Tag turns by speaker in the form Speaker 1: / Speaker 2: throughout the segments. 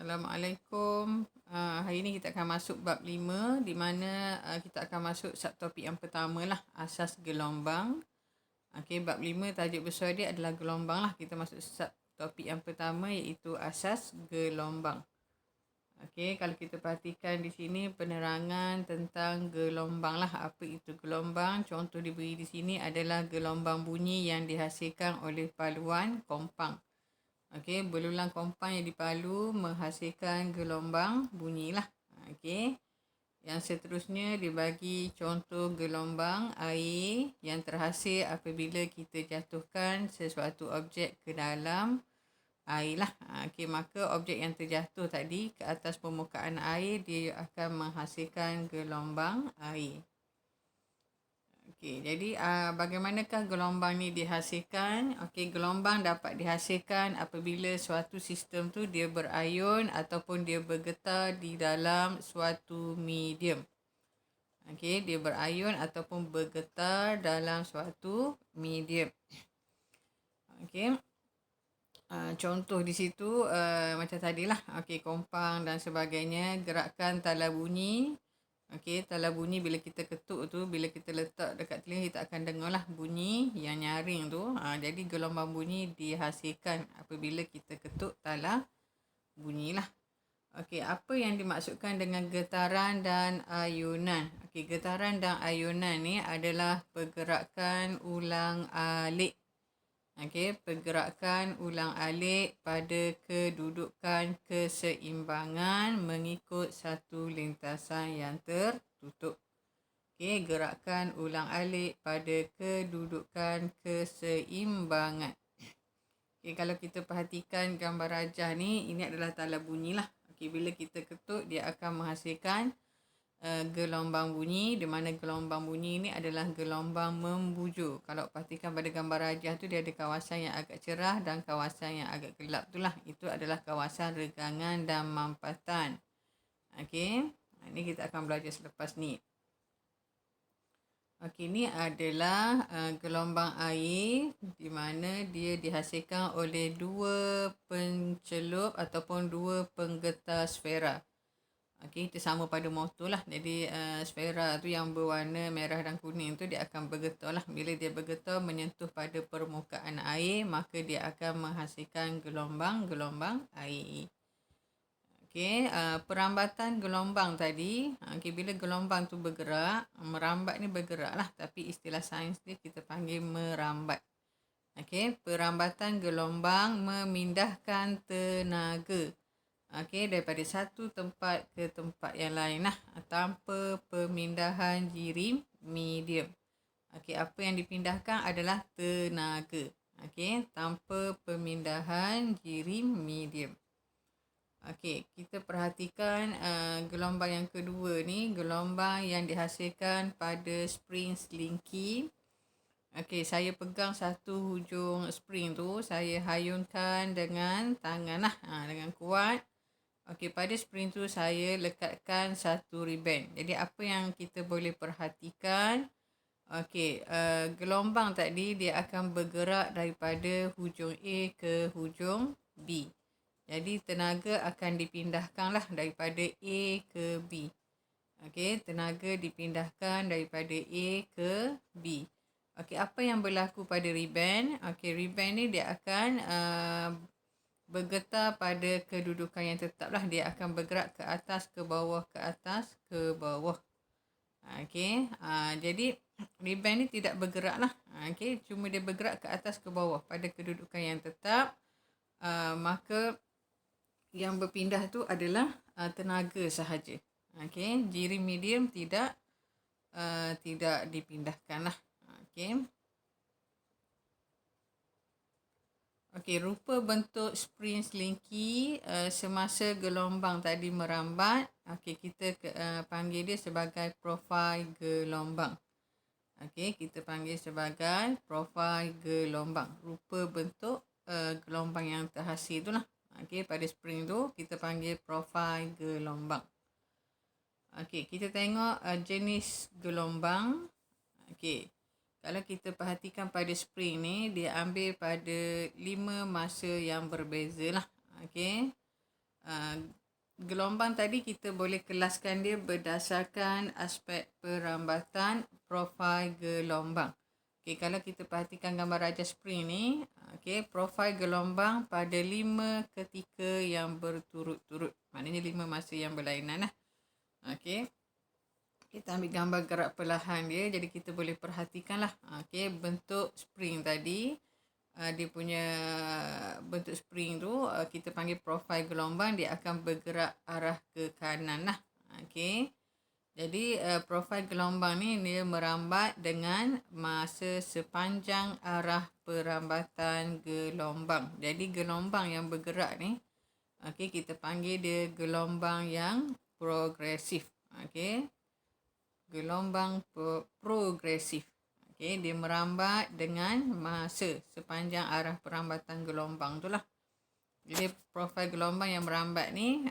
Speaker 1: Assalamualaikum. Hari ini kita akan masuk bab 5 di mana kita akan masuk subtopik yang pertama lah, asas gelombang. Okey, bab 5 tajuk besar dia adalah gelombang lah. Kita masuk subtopik yang pertama iaitu asas gelombang. Okey, kalau kita perhatikan di sini penerangan tentang gelombang lah. Apa itu gelombang? Contoh diberi di sini adalah gelombang bunyi yang dihasilkan oleh paluan kompang. Okey, belulang kompang yang dipalu menghasilkan gelombang bunyilah. Okey. Yang seterusnya dibagi contoh gelombang air yang terhasil apabila kita jatuhkan sesuatu objek ke dalam air lah. Okey, maka objek yang terjatuh tadi ke atas permukaan air dia akan menghasilkan gelombang air. Okey, jadi bagaimanakah gelombang ni dihasilkan? Okey, gelombang dapat dihasilkan apabila suatu sistem tu dia berayun ataupun dia bergetar di dalam suatu medium. Okey, dia berayun ataupun bergetar dalam suatu medium. Okey. Contoh di situ macam tadilah. Okey, kompang dan sebagainya, gerakan tala bunyi. Okey, tala bunyi bila kita ketuk tu, bila kita letak dekat telinga kita akan dengarlah bunyi yang nyaring tu. Jadi gelombang bunyi dihasilkan apabila kita ketuk tala bunyilah. Okey, apa yang dimaksudkan dengan getaran dan ayunan? Okey, getaran dan ayunan ni adalah pergerakan ulang-alik. Okey, pergerakan ulang-alik pada kedudukan keseimbangan mengikut satu lintasan yang tertutup. Okey, gerakan ulang-alik pada kedudukan keseimbangan. Okey, kalau kita perhatikan gambar rajah ni, ini adalah tala bunyi lah. Okey, bila kita ketuk, dia akan menghasilkan gelombang bunyi, di mana gelombang bunyi ni adalah gelombang membujur. Kalau perhatikan pada gambar rajah tu, dia ada kawasan yang agak cerah dan kawasan yang agak gelap tu lah. Itu adalah kawasan regangan dan mampatan. Okey, ini kita akan belajar selepas ni. Okey, ni adalah gelombang air di mana dia dihasilkan oleh dua pencelup ataupun dua penggetar sfera. Okey, kita sama pada motor lah. Jadi sfera tu yang berwarna merah dan kuning tu dia akan bergetar lah. Bila dia bergetar menyentuh pada permukaan air, maka dia akan menghasilkan gelombang-gelombang air. Okey, perambatan gelombang tadi. Okey, bila gelombang tu bergerak, merambat ni bergerak lah. Tapi istilah sains dia kita panggil merambat. Okey, perambatan gelombang memindahkan tenaga. Okey, daripada satu tempat ke tempat yang lain lah, tanpa pemindahan jirim medium. Okey, apa yang dipindahkan adalah tenaga. Okey, tanpa pemindahan jirim medium. Okey, kita perhatikan gelombang yang kedua ni, gelombang yang dihasilkan pada spring slinky. Okey, saya pegang satu hujung spring tu, saya hayunkan dengan tangan lah, dengan kuat. Okey, pada spring tu saya lekatkan satu ribbon. Jadi apa yang kita boleh perhatikan, okey, gelombang tadi dia akan bergerak daripada hujung A ke hujung B. Jadi tenaga akan dipindahkanlah daripada A ke B. Okey, tenaga dipindahkan daripada A ke B. Okey, apa yang berlaku pada ribbon? Okey, ribbon ni dia akan bergetar pada kedudukan yang tetap lah. Dia akan bergerak ke atas, ke bawah, ke atas, ke bawah. Okey, jadi ribbon ni tidak bergerak lah. Okey, cuma dia bergerak ke atas, ke bawah pada kedudukan yang tetap. Maka yang berpindah tu adalah tenaga sahaja. Okey, jirim medium tidak dipindahkan lah. Okey. Okey, rupa bentuk spring slinky semasa gelombang tadi merambat. Okey, kita panggil dia sebagai profil gelombang. Okey, kita panggil sebagai profil gelombang. Rupa bentuk gelombang yang terhasil tu lah. Okey, pada spring tu kita panggil profil gelombang. Okey, kita tengok jenis gelombang. Okey. Kalau kita perhatikan pada spring ni, dia ambil pada 5 masa yang berbeza lah. Okey. Gelombang tadi kita boleh kelaskan dia berdasarkan aspek perambatan profil gelombang. Okey, kalau kita perhatikan gambar Raja Spring ni, okey, profil gelombang pada 5 ketika yang berturut-turut. Maknanya 5 masa yang berlainan lah. Okey. Kita ambil gambar gerak perlahan dia, jadi kita boleh perhatikanlah. Okey, bentuk spring tadi. Dia punya bentuk spring tu kita panggil profil gelombang, dia akan bergerak arah ke kanan lah. Okey. Jadi profil gelombang ni dia merambat dengan masa sepanjang arah perambatan gelombang. Jadi gelombang yang bergerak ni kita panggil dia gelombang yang progresif. Gelombang progresif. Dia merambat dengan masa sepanjang arah perambatan gelombang tu lah. Jadi profil gelombang yang merambat ni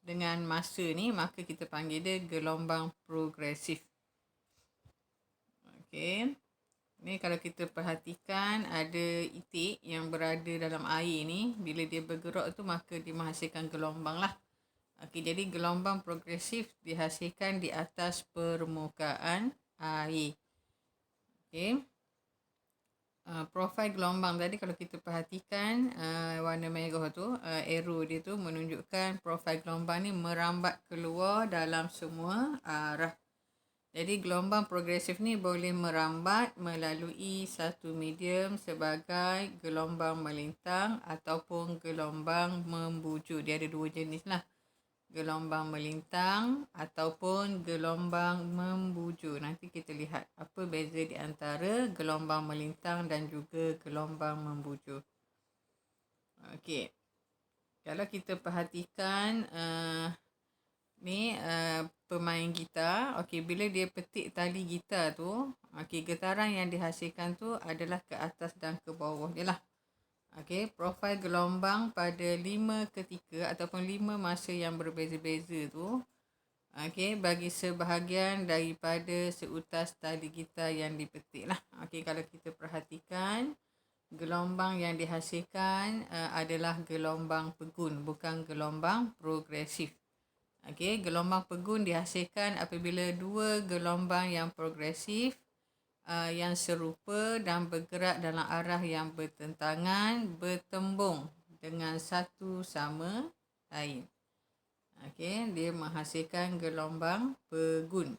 Speaker 1: dengan masa ni, maka kita panggil dia gelombang progresif. Ni kalau kita perhatikan ada itik yang berada dalam air ni, bila dia bergerak tu maka dia menghasilkan gelombang lah. Jadi gelombang progresif dihasilkan di atas permukaan air. Profil gelombang tadi kalau kita perhatikan warna merah tu, arrow dia tu menunjukkan profil gelombang ni merambat keluar dalam semua arah. Jadi gelombang progresif ni boleh merambat melalui satu medium sebagai gelombang melintang ataupun gelombang membujur. Dia ada dua jenis lah. Gelombang melintang ataupun gelombang membujur. Nanti kita lihat apa beza di antara gelombang melintang dan juga gelombang membujur. Okey. Kalau kita perhatikan pemain gitar, bila dia petik tali gitar tu, getaran yang dihasilkan tu adalah ke atas dan ke bawah je lah. Profil gelombang pada 5 ketika ataupun 5 masa yang berbeza-beza tu, bagi sebahagian daripada seutas tali gitar yang dipetik lah. Kalau kita perhatikan, gelombang yang dihasilkan adalah gelombang pegun, bukan gelombang progresif. Gelombang pegun dihasilkan apabila dua gelombang yang progresif yang serupa dan bergerak dalam arah yang bertentangan bertembung dengan satu sama lain. Dia menghasilkan gelombang pegun.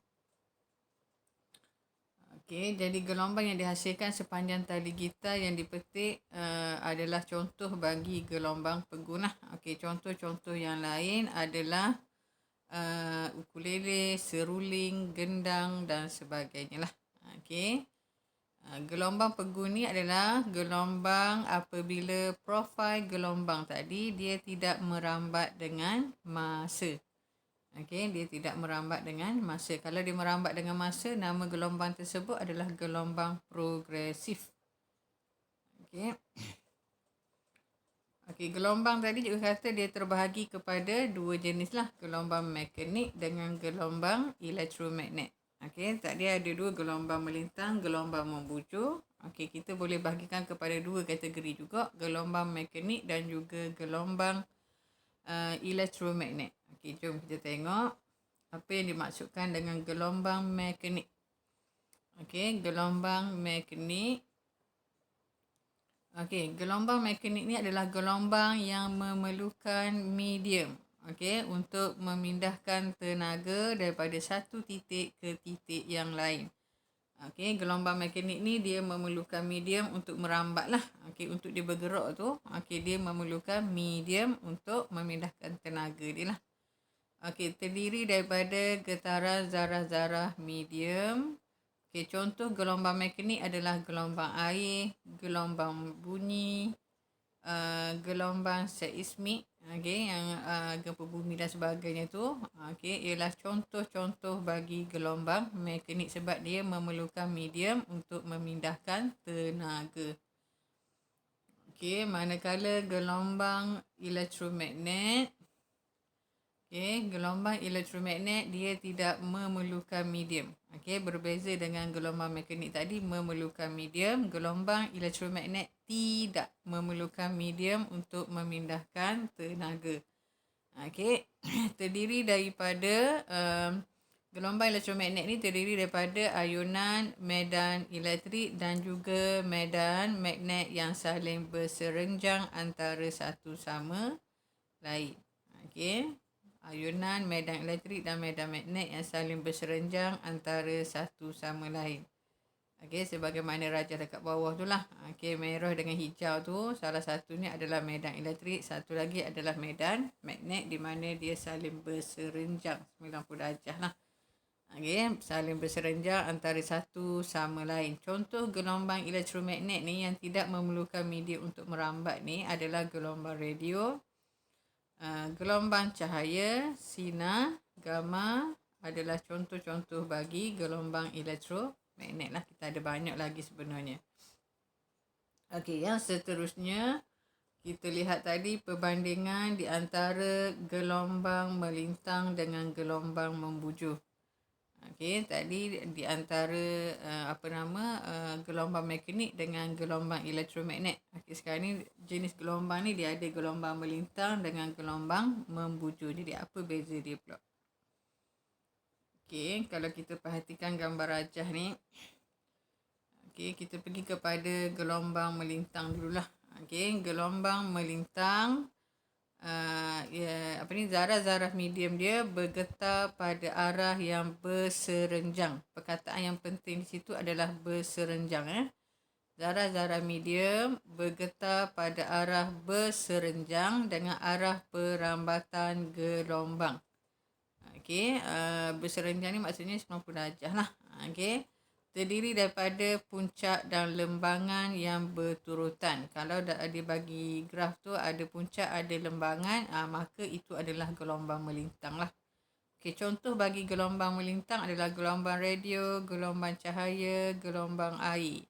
Speaker 1: Jadi gelombang yang dihasilkan sepanjang tali gitar yang dipetik adalah contoh bagi gelombang pegun lah. Contoh-contoh yang lain adalah ukulele, seruling, gendang dan sebagainya lah. Gelombang pegun ni adalah gelombang apabila profil gelombang tadi dia tidak merambat dengan masa. Dia tidak merambat dengan masa. Kalau dia merambat dengan masa, nama gelombang tersebut adalah gelombang progresif. Gelombang tadi juga kata dia terbahagi kepada dua jenis lah. Gelombang mekanik dengan gelombang elektromagnet. Tadi ada dua gelombang melintang, gelombang membujur. Kita boleh bahagikan kepada dua kategori juga, gelombang mekanik dan juga gelombang elektromagnet. Jom kita tengok apa yang dimaksudkan dengan gelombang mekanik. Gelombang mekanik. Gelombang mekanik ni adalah gelombang yang memerlukan medium untuk memindahkan tenaga daripada satu titik ke titik yang lain. Gelombang mekanik ni dia memerlukan medium untuk merambat lah. Untuk dia bergerak tu, dia memerlukan medium untuk memindahkan tenaga dia lah. Terdiri daripada getaran zarah-zarah medium. Contoh gelombang mekanik adalah gelombang air, gelombang bunyi, gelombang seismik, yang gempa bumi dan sebagainya tu, ialah contoh-contoh bagi gelombang mekanik sebab dia memerlukan medium untuk memindahkan tenaga. Manakala gelombang elektromagnet, Okey, gelombang elektromagnet dia tidak memerlukan medium. Okey, berbeza dengan gelombang mekanik tadi memerlukan medium, gelombang elektromagnet tidak memerlukan medium untuk memindahkan tenaga. Okey, terdiri daripada gelombang elektromagnet ni terdiri daripada ayunan, medan elektrik dan juga medan magnet yang saling berserenjang antara satu sama lain. Okey, ayunan, medan elektrik dan medan magnet yang saling berserenjang antara satu sama lain. Okey, sebagaimana rajah dekat bawah tu lah. Okey, merah dengan hijau tu salah satunya adalah medan elektrik, satu lagi adalah medan magnet di mana dia saling berserenjang 90 darjah lah. Okey, saling berserenjang antara satu sama lain. Contoh gelombang elektromagnet ni yang tidak memerlukan media untuk merambat ni adalah gelombang radio, gelombang cahaya, sinar, gamma adalah contoh-contoh bagi gelombang elektromagnet lah. Kita ada banyak lagi sebenarnya. Okey, yang seterusnya kita lihat tadi perbandingan di antara gelombang melintang dengan gelombang membujur. Okey, tadi di antara gelombang mekanik dengan gelombang elektromagnet. Okey, sekarang ni jenis gelombang ni dia ada gelombang melintang dengan gelombang membujur. Jadi apa beza dia pula? Okey, kalau kita perhatikan gambar rajah ni. Okey, kita pergi kepada gelombang melintang dululah. Okey, gelombang melintang zarah-zarah medium dia bergetar pada arah yang berserenjang. Perkataan yang penting di situ adalah berserenjang. Zarah-zarah medium bergetar pada arah berserenjang dengan arah perambatan gelombang. Okey, berserenjang ni maksudnya 90 darjah lah. Okey, terdiri daripada puncak dan lembangan yang berturutan. Kalau dia bagi graf tu ada puncak, ada lembangan, maka itu adalah gelombang melintang lah. Okey, contoh bagi gelombang melintang adalah gelombang radio, gelombang cahaya, gelombang air.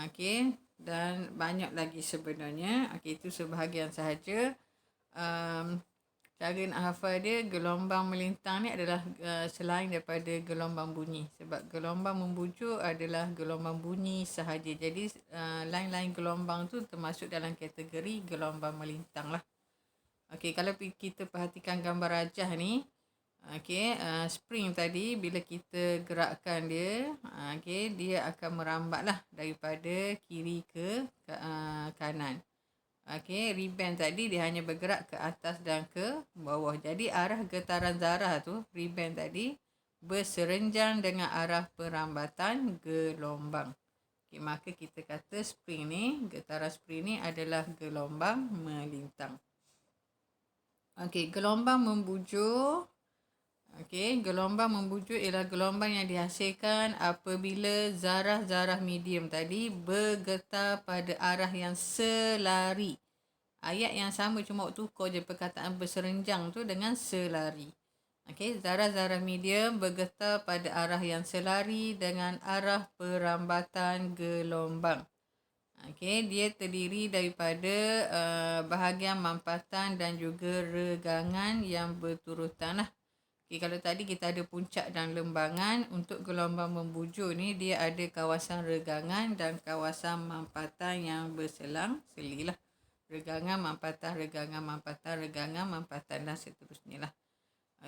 Speaker 1: Okey, dan banyak lagi sebenarnya. Okey, itu sebahagian sahaja. Cara nak hafal dia, gelombang melintang ni adalah selain daripada gelombang bunyi. Sebab gelombang membujur adalah gelombang bunyi sahaja. Jadi lain-lain gelombang tu termasuk dalam kategori gelombang melintang lah. Okey, kalau kita perhatikan gambar rajah ni. Okey, spring tadi bila kita gerakkan dia, okey, dia akan merambat lah daripada kiri ke kanan. Okey, rebound tadi dia hanya bergerak ke atas dan ke bawah. Jadi arah getaran zarah tu, rebound tadi, berserenjang dengan arah perambatan gelombang. Okey, maka kita kata spring ni, getaran spring ni adalah gelombang melintang. Okey, gelombang membujur. Okey, gelombang membujur ialah gelombang yang dihasilkan apabila zarah-zarah medium tadi bergetar pada arah yang selari. Ayat yang sama, cuma tukar je perkataan berserenjang tu dengan selari. Okey, zarah-zarah medium bergetar pada arah yang selari dengan arah perambatan gelombang. Okey, dia terdiri daripada bahagian mampatan dan juga regangan yang berturutan lah. Okay, kalau tadi kita ada puncak dan lembangan, untuk gelombang membujur ni dia ada kawasan regangan dan kawasan mampatan yang berselang-seli lah. Regangan, mampatan, regangan, mampatan, regangan, mampatan dan seterusnya lah.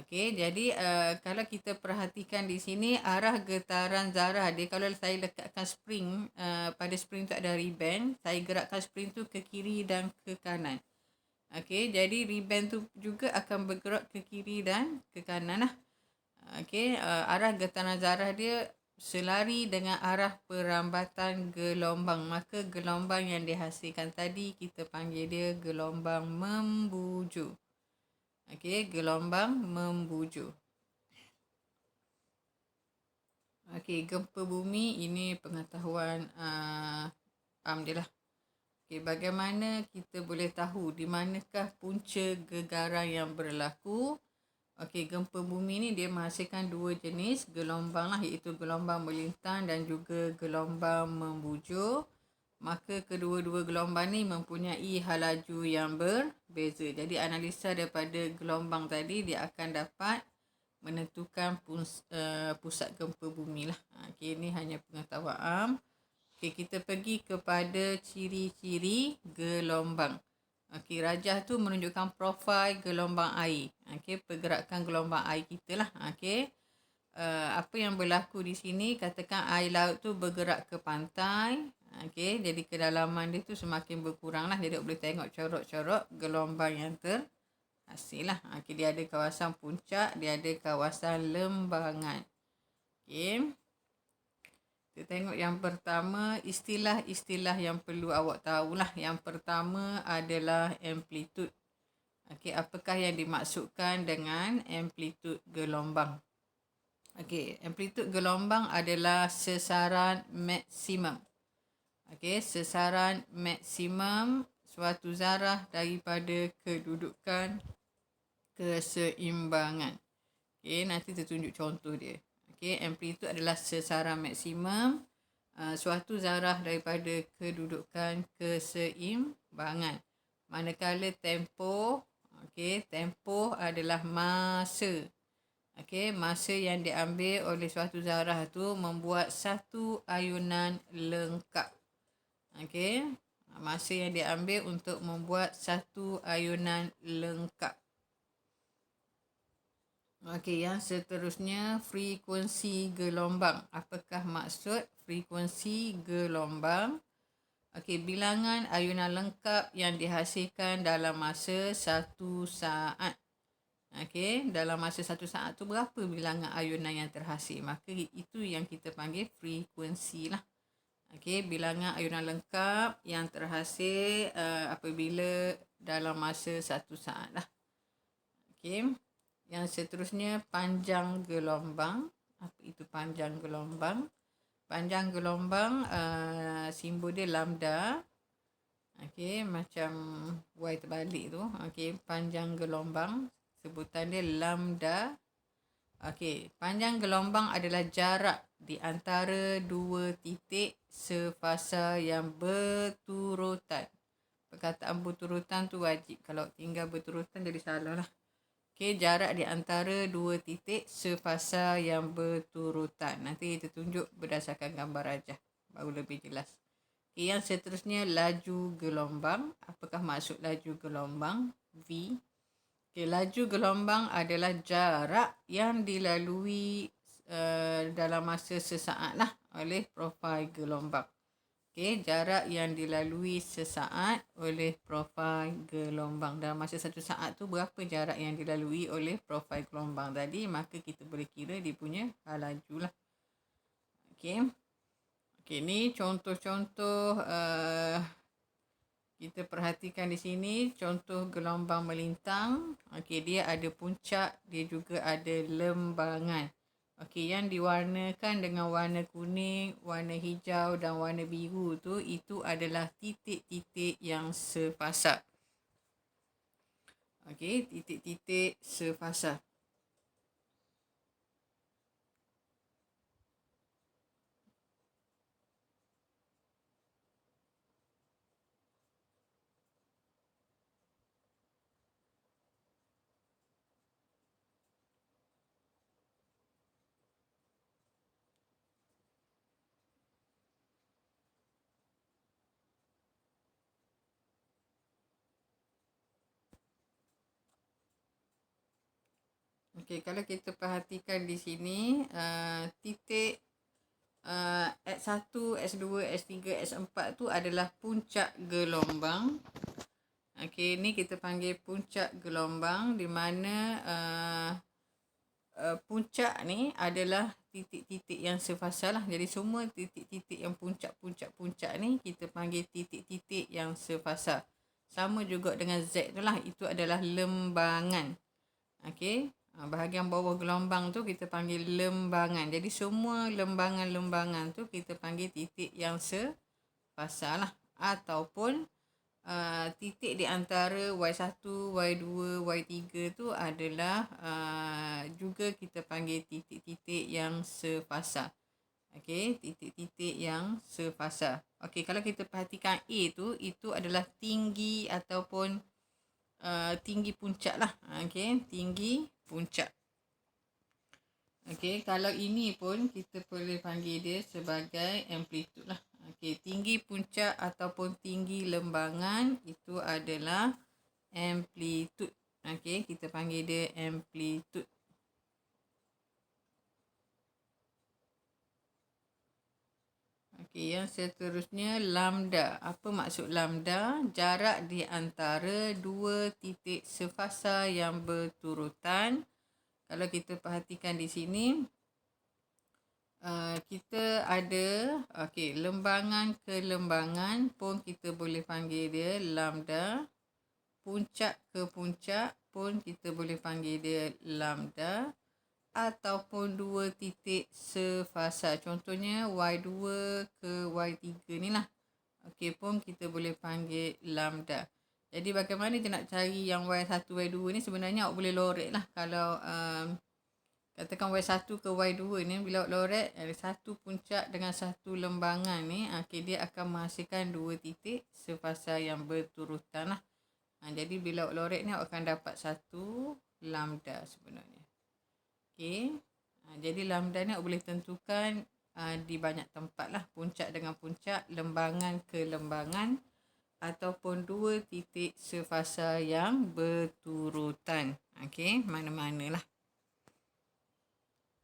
Speaker 1: Okey, jadi kalau kita perhatikan di sini arah getaran zarah dia, kalau saya lekatkan spring, pada spring tu ada rebound, saya gerakkan spring tu ke kiri dan ke kanan. Okey, jadi rebound tu juga akan bergerak ke kiri dan ke kanan lah. Okey, arah getaran zarah dia selari dengan arah perambatan gelombang. Maka gelombang yang dihasilkan tadi kita panggil dia gelombang membujur. Okey, gelombang membujur. Okey, gempa bumi ini pengetahuan dia lah. Okay, bagaimana kita boleh tahu di manakah punca gegaran yang berlaku? Okey, gempa bumi ni dia menghasilkan dua jenis gelombang lah, iaitu gelombang melintang dan juga gelombang membujur. maka kedua-dua gelombang ni mempunyai halaju yang berbeza. Jadi analisa daripada gelombang tadi dia akan dapat menentukan pusat gempa bumi lah. Okey, ni hanya pengetahuan am. Okey, kita pergi kepada ciri-ciri gelombang. Okey, rajah tu menunjukkan profil gelombang air. Okey, pergerakan gelombang air kita lah. Okey. Apa yang berlaku di sini, katakan air laut tu bergerak ke pantai. Okey, jadi kedalaman dia tu semakin berkurang lah. Jadi boleh tengok corok-corok gelombang yang terhasil lah. Okey, dia ada kawasan puncak, dia ada kawasan lembangan. Okey. Kita tengok yang pertama, istilah-istilah yang perlu awak tahulah. Yang pertama adalah amplitude. Okey, apakah yang dimaksudkan dengan amplitude gelombang? Okey, amplitude gelombang adalah sesaran maksimum. Okey, sesaran maksimum suatu zarah daripada kedudukan keseimbangan. Okey, nanti tertunjuk contoh dia. Okey, amplitude adalah sesaran maksimum suatu zarah daripada kedudukan keseimbangan. Manakala tempoh, okey, tempoh adalah masa. Okey, masa yang diambil oleh suatu zarah tu membuat satu ayunan lengkap. Okey, masa yang diambil untuk membuat satu ayunan lengkap. Okey, yang seterusnya frekuensi gelombang. Apakah maksud frekuensi gelombang? Okey, bilangan ayunan lengkap yang dihasilkan dalam masa 1 saat. Okey, dalam masa 1 saat tu berapa bilangan ayunan yang terhasil? Maka itu yang kita panggil frekuensi lah. Okey, bilangan ayunan lengkap yang terhasil apabila dalam masa 1 saat lah. Okey, yang seterusnya panjang gelombang. Apa itu panjang gelombang? Panjang gelombang simbol dia lambda. Okey, macam Y terbalik tu. Okey, panjang gelombang. Sebutan dia lambda. Okey, panjang gelombang adalah jarak di antara dua titik sefasa yang berturutan. Perkataan berturutan tu wajib. Kalau tinggal berturutan jadi salah lah. Okey, jarak di antara dua titik sefasa yang berturutan. Nanti kita tunjuk berdasarkan gambar rajah. Baru lebih jelas. Okey, yang seterusnya laju gelombang. Apakah maksud laju gelombang? V. Okay, laju gelombang adalah jarak yang dilalui dalam masa sesaat lah oleh profil gelombang. Okay, jarak yang dilalui sesaat oleh profil gelombang. Dalam masa 1 saat tu berapa jarak yang dilalui oleh profil gelombang tadi, maka kita boleh kira dia punya laju lah. Okay. Okay, ni contoh-contoh kita perhatikan di sini contoh gelombang melintang. Okey, dia ada puncak, dia juga ada lembangan. Okey, yang diwarnakan dengan warna kuning, warna hijau dan warna biru tu itu adalah titik-titik yang sefasa. Okey, titik-titik sefasa. Okey, kalau kita perhatikan di sini titik X1, X2, X3, X4 tu adalah puncak gelombang. Okey, ni kita panggil puncak gelombang di mana puncak ni adalah titik-titik yang sefasa lah. Jadi semua titik-titik yang puncak ni kita panggil titik-titik yang sefasa. Sama juga dengan Z tu lah, itu adalah lembangan. Okey, bahagian bawah gelombang tu kita panggil lembangan. Jadi semua lembangan-lembangan tu kita panggil titik yang sefasa lah. Ataupun titik di antara Y1, Y2, Y3 tu adalah juga kita panggil titik-titik yang sefasa. Okey, titik-titik yang sefasa. Okey, kalau kita perhatikan A tu, itu adalah tinggi ataupun tinggi puncak lah. Okey, tinggi puncak. Okey, kalau ini pun kita boleh panggil dia sebagai amplitude lah. Okey, tinggi puncak ataupun tinggi lembangan itu adalah amplitude. Okey, kita panggil dia amplitude. Okey, yang seterusnya lambda. Apa maksud lambda? Jarak di antara dua titik sefasa yang berturutan. Kalau kita perhatikan di sini, kita ada lembangan ke lembangan pun kita boleh panggil dia lambda. Puncak ke puncak pun kita boleh panggil dia lambda. Ataupun dua titik sefasa. Contohnya Y2 ke Y3 ni lah. Okey, pun kita boleh panggil lambda. Jadi bagaimana kita nak cari yang Y1, Y2 ni, sebenarnya awak boleh lorek lah. Kalau katakan Y1 ke Y2 ni, bila awak lorek ada satu puncak dengan satu lembangan ni, dia akan menghasilkan dua titik sefasa yang berturutan lah. Jadi bila awak lorek ni, awak akan dapat satu lambda sebenarnya. Okey. Jadi lambda ni awak boleh tentukan di banyak tempat lah. Puncak dengan puncak, lembangan ke lembangan ataupun dua titik sefasa yang berturutan. Okey, mana-mana lah.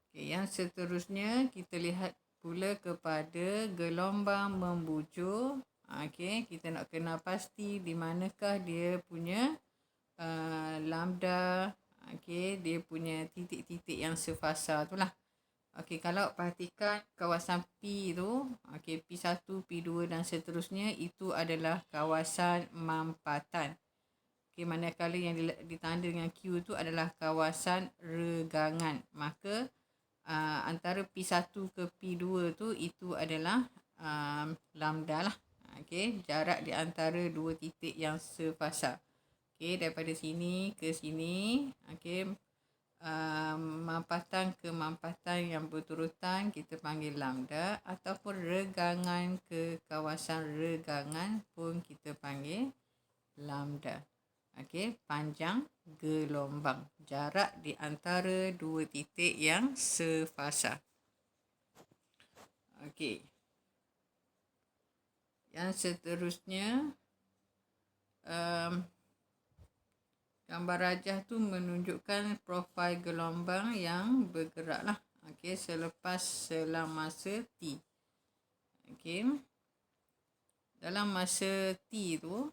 Speaker 1: Okey, yang seterusnya kita lihat pula kepada gelombang membujur. Okey, kita nak kenal pasti di manakah dia punya lambda. Okey, dia punya titik-titik yang sefasa tu lah. Okey, kalau perhatikan kawasan P tu, okey, P1, P2 dan seterusnya, itu adalah kawasan mampatan. Okey, manakala yang ditanda dengan Q tu adalah kawasan regangan. Maka antara P1 ke P2 tu, itu adalah lambda lah. Okey, jarak di antara dua titik yang sefasa. Okey, daripada sini ke sini, okey, mampatan ke mampatan yang berturutan kita panggil lambda, ataupun regangan ke kawasan regangan pun kita panggil lambda. Okey, panjang gelombang, jarak di antara dua titik yang sefasa. Okey. Yang seterusnya, gambar rajah tu menunjukkan profil gelombang yang bergerak lah. Okey, selang masa T. Okey. Dalam masa T tu,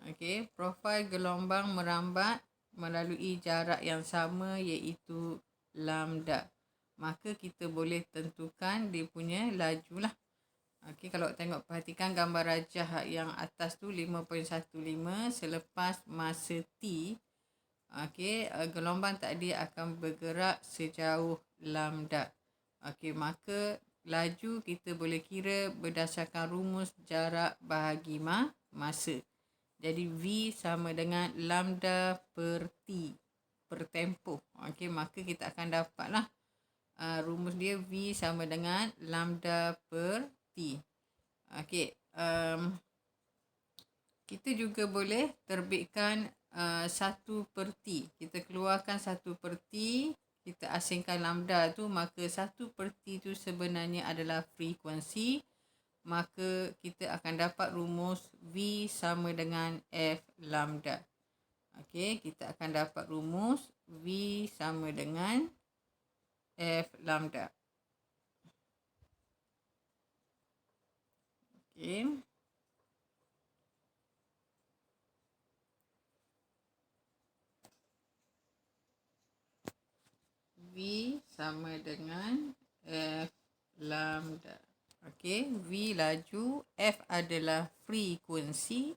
Speaker 1: okey, profil gelombang merambat melalui jarak yang sama iaitu lambda. Maka kita boleh tentukan dia punya laju lah. Okey, kalau tengok perhatikan gambar rajah yang atas tu 5.15 selepas masa T. Okey, gelombang tadi akan bergerak sejauh lambda. Okey, maka laju kita boleh kira berdasarkan rumus jarak bahagi masa. Jadi V sama dengan lambda per T per tempoh. Okey, maka kita akan dapatlah rumus dia V sama dengan lambda per T. Okey, kita juga boleh terbitkan 1 per T. Kita keluarkan 1 per T, kita asingkan lambda tu, maka 1 per T tu sebenarnya adalah frekuensi. Maka kita akan dapat rumus V sama dengan F lambda. Okey, kita akan dapat rumus V sama dengan F lambda. Okey. V sama dengan F lambda. Okey, V laju, F adalah frekuensi,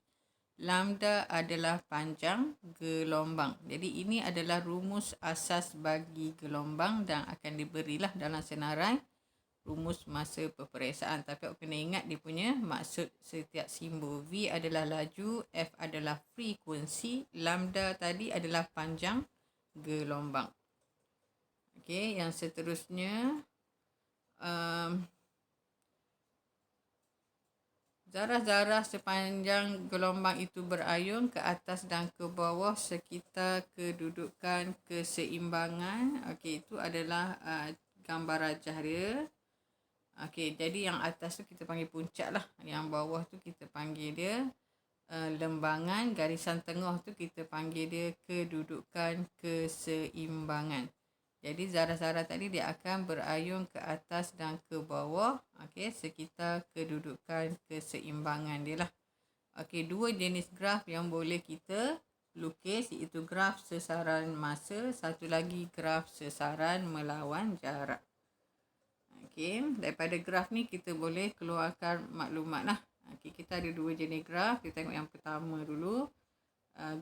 Speaker 1: lambda adalah panjang gelombang. Jadi ini adalah rumus asas bagi gelombang dan akan diberilah dalam senarai rumus masa peperiksaan. Tapi awak kena ingat dia punya maksud setiap simbol. V adalah laju, F adalah frekuensi, lambda tadi adalah panjang gelombang. Okey, yang seterusnya Zarah-zarah sepanjang gelombang itu berayun ke atas dan ke bawah sekitar kedudukan keseimbangan. Okey, itu adalah gambar rajah dia. Okey, jadi yang atas tu kita panggil puncak lah. Yang bawah tu kita panggil dia lembangan. Garisan tengah tu kita panggil dia kedudukan keseimbangan. Jadi zarah-zarah tadi dia akan berayun ke atas dan ke bawah, okey, sekitar kedudukan keseimbangan dia lah. Okey, dua jenis graf yang boleh kita lukis iaitu graf sesaran masa, satu lagi graf sesaran melawan jarak. Okey, daripada graf ni kita boleh keluarkan maklumat lah. Okey, kita ada dua jenis graf. Kita tengok yang pertama dulu.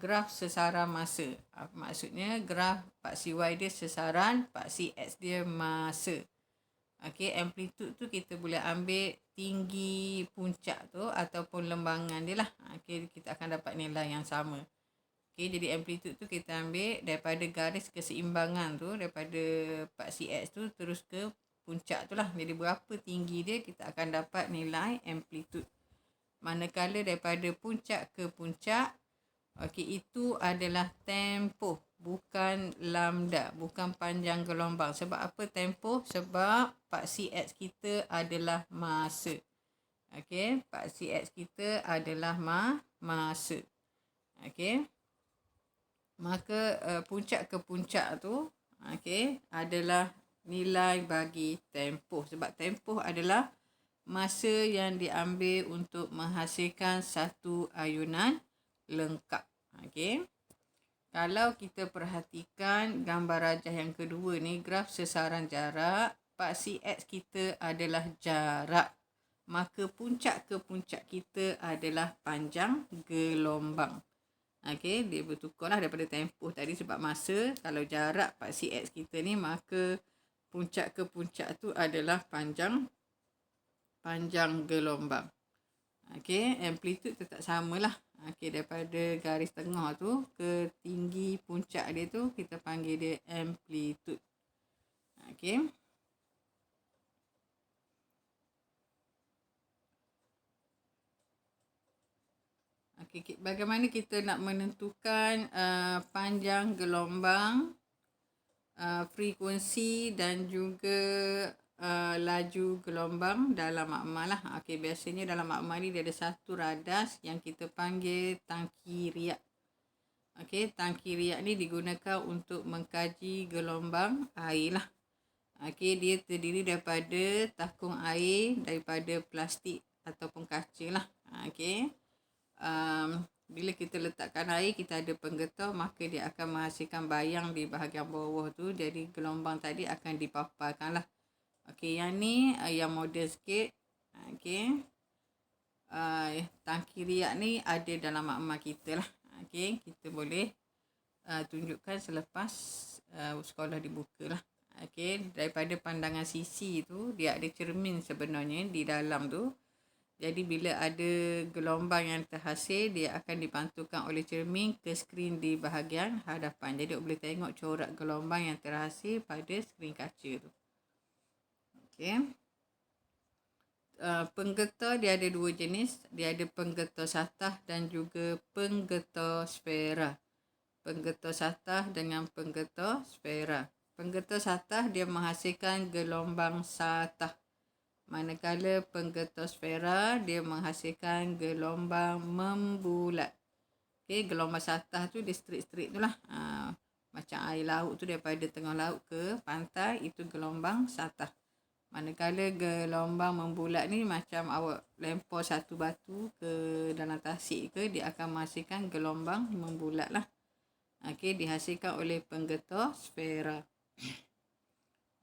Speaker 1: Graf sesaran masa. Maksudnya graf paksi Y dia sesaran, paksi X dia masa. Okey, amplitude tu kita boleh ambil tinggi puncak tu ataupun lembangan dia lah. Okey, kita akan dapat nilai yang sama. Okey, jadi amplitude tu kita ambil daripada garis keseimbangan tu, daripada paksi X tu terus ke puncak tu lah. Jadi berapa tinggi dia, kita akan dapat nilai amplitude. Manakala daripada puncak ke puncak, okey, itu adalah tempoh, bukan lambda, bukan panjang gelombang. Sebab apa tempoh? Sebab paksi X kita adalah masa. Okey, paksi X kita adalah masa. Okey. Maka puncak ke puncak tu, okey, adalah nilai bagi tempoh. Sebab tempoh adalah masa yang diambil untuk menghasilkan satu ayunan lengkap. Okey. Kalau kita perhatikan gambar rajah yang kedua ni, graf sesaran jarak, paksi X kita adalah jarak. Maka puncak ke puncak kita adalah panjang gelombang. Okey, dia bertukarlah daripada tempoh tadi sebab masa. Kalau jarak paksi X kita ni, maka puncak ke puncak tu adalah panjang gelombang. Okey, amplitude tetap samalah. Okey, daripada garis tengah tu ke tinggi puncak dia tu kita panggil dia amplitude. Okey. Okey, bagaimana kita nak menentukan panjang gelombang, frekuensi dan juga laju gelombang dalam makmal lah. Okey, biasanya dalam makmal ni dia ada satu radas yang kita panggil tangki riak. Okey, tangki riak ni digunakan untuk mengkaji gelombang air lah. Okey, dia terdiri daripada takung air daripada plastik ataupun kaca lah. Okey. Bila kita letakkan air, kita ada penggetah, maka dia akan menghasilkan bayang di bahagian bawah tu. Jadi gelombang tadi akan dipaparkan lah. Okey, yang ni yang moden sikit. Okey. Tangki riak ni ada dalam makmal kita lah. Okey, kita boleh tunjukkan selepas sekolah dibuka lah. Okey, daripada pandangan sisi tu, dia ada cermin sebenarnya di dalam tu. Jadi bila ada gelombang yang terhasil, dia akan dipantulkan oleh cermin ke skrin di bahagian hadapan. Jadi boleh tengok corak gelombang yang terhasil pada skrin kaca tu. Okey. Penggetah dia ada dua jenis. Dia ada penggetah satah dan juga penggetah sfera. Penggetah satah dengan penggetah sfera. Penggetah satah dia menghasilkan gelombang satah. Manakala penggetah sfera dia menghasilkan gelombang membulat. Okey, gelombang satah tu dia straight tu lah. Macam air laut tu daripada tengah laut ke pantai, itu gelombang satah. Manakala gelombang membulat ni macam awak lempar satu batu ke dalam tasik ke, dia akan menghasilkan gelombang membulat lah. Okey, dihasilkan oleh penggetah sfera.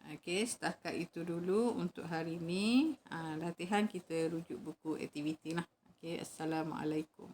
Speaker 1: Okey, setakat itu dulu untuk hari ini. Latihan kita rujuk buku aktiviti lah. Okey, Assalamualaikum.